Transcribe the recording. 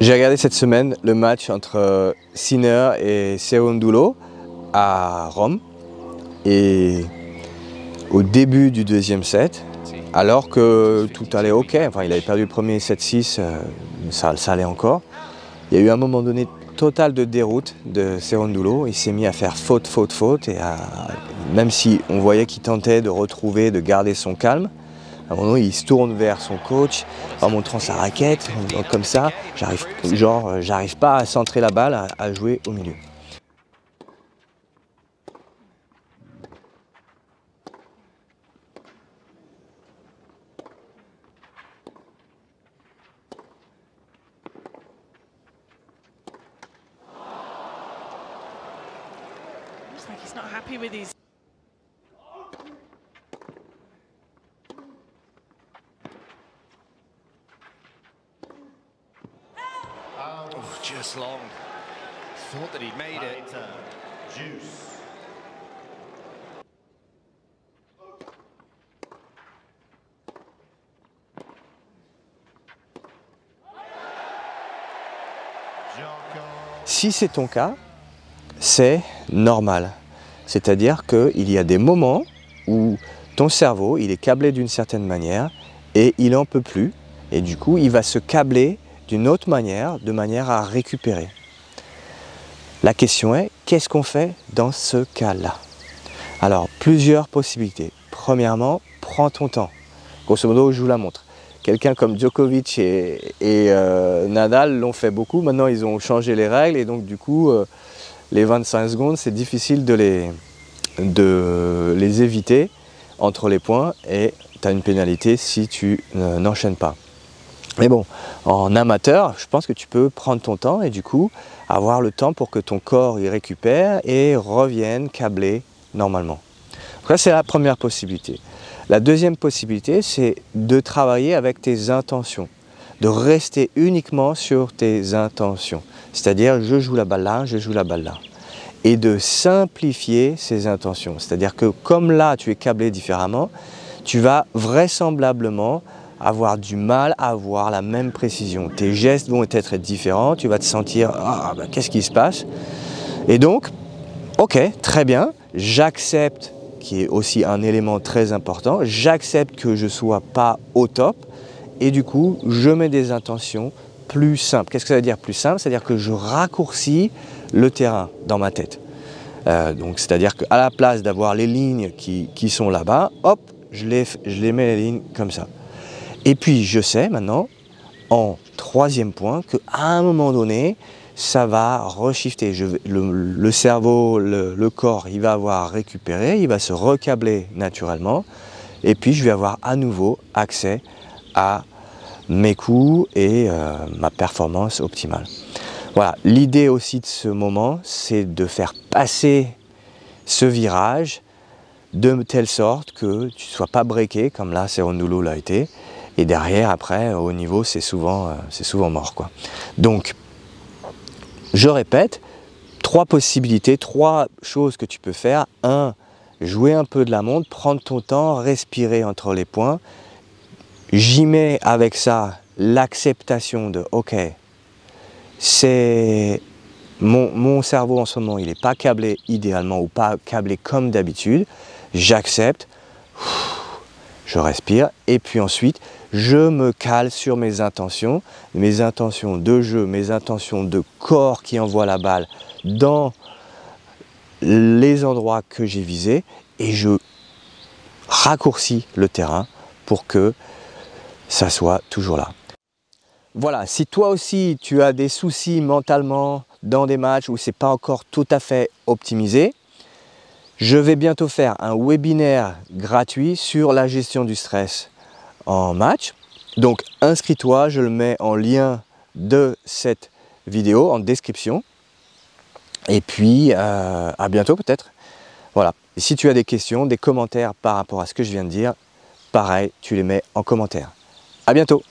J'ai regardé cette semaine le match entre Sinner et Cerúndolo à Rome. Et au début du deuxième set, alors que tout allait ok, enfin il avait perdu le premier 7-6, ça allait encore. Il y a eu un moment donné total de déroute de Cerúndolo. Il s'est mis à faire faute, et même si on voyait qu'il tentait de retrouver, de garder son calme, à un moment il se tourne vers son coach en montrant sa raquette, comme ça, j'arrive pas à centrer la balle, à jouer au milieu. Looks like he's not happy with his. Oh, just long. Thought that he'd made it. Juice. Si c'est ton cas, c'est normal. C'est-à-dire qu'il y a des moments où ton cerveau, il est câblé d'une certaine manière et il n'en peut plus. Et du coup, il va se câbler d'une autre manière, de manière à récupérer. La question est, qu'est-ce qu'on fait dans ce cas-là? Alors, plusieurs possibilités. Premièrement, prends ton temps. Grosso modo, je vous la montre. Quelqu'un comme Djokovic et Nadal l'ont fait beaucoup. Maintenant, ils ont changé les règles et donc du coup, les 25 secondes, c'est difficile de les éviter entre les points et tu as une pénalité si tu n'enchaînes pas. Mais bon, en amateur, je pense que tu peux prendre ton temps et du coup, avoir le temps pour que ton corps y récupère et revienne câblé normalement. Donc ça, c'est la première possibilité. La deuxième possibilité, c'est de travailler avec tes intentions, de rester uniquement sur tes intentions. C'est-à-dire, je joue la balle là, je joue la balle là. Et de simplifier ces intentions. C'est-à-dire que comme là, tu es câblé différemment, tu vas vraisemblablement avoir du mal à avoir la même précision. Tes gestes vont être différents, tu vas te sentir « Ah, ben, qu'est-ce qui se passe ?» Et donc, ok, très bien, j'accepte, qui est aussi un élément très important, j'accepte que je ne sois pas au top et du coup, je mets des intentions plus simples. Qu'est-ce que ça veut dire plus simple? C'est-à-dire que je raccourcis le terrain dans ma tête. Donc, c'est-à-dire qu'à la place d'avoir les lignes qui sont là-bas, hop, je les mets les lignes comme ça. Et puis, je sais maintenant, en troisième point, qu'à un moment donné, ça va reshifter. Le cerveau, le corps, il va avoir récupéré, il va se recâbler naturellement. Et puis, je vais avoir à nouveau accès à mes coups et ma performance optimale. Voilà, l'idée aussi de ce moment, c'est de faire passer ce virage de telle sorte que tu ne sois pas breaké, comme là, Cerúndolo l'a été. Et derrière, après, au niveau, c'est souvent mort, quoi. Donc, je répète, trois possibilités, trois choses que tu peux faire. 1, jouer un peu de la montre, prendre ton temps, respirer entre les points. J'y mets avec ça l'acceptation de « ok, c'est mon cerveau en ce moment, il n'est pas câblé idéalement ou pas câblé comme d'habitude. J'accepte, je respire et puis ensuite, je me cale sur mes intentions de jeu, mes intentions de corps qui envoie la balle dans les endroits que j'ai visés et je raccourcis le terrain pour que ça soit toujours là. Voilà, si toi aussi tu as des soucis mentalement dans des matchs où c'est pas encore tout à fait optimisé, je vais bientôt faire un webinaire gratuit sur la gestion du stress en match. Donc inscris-toi, je le mets en lien de cette vidéo en description. Et puis à bientôt peut-être. Voilà. Et si tu as des questions, des commentaires par rapport à ce que je viens de dire, pareil, tu les mets en commentaire. À bientôt.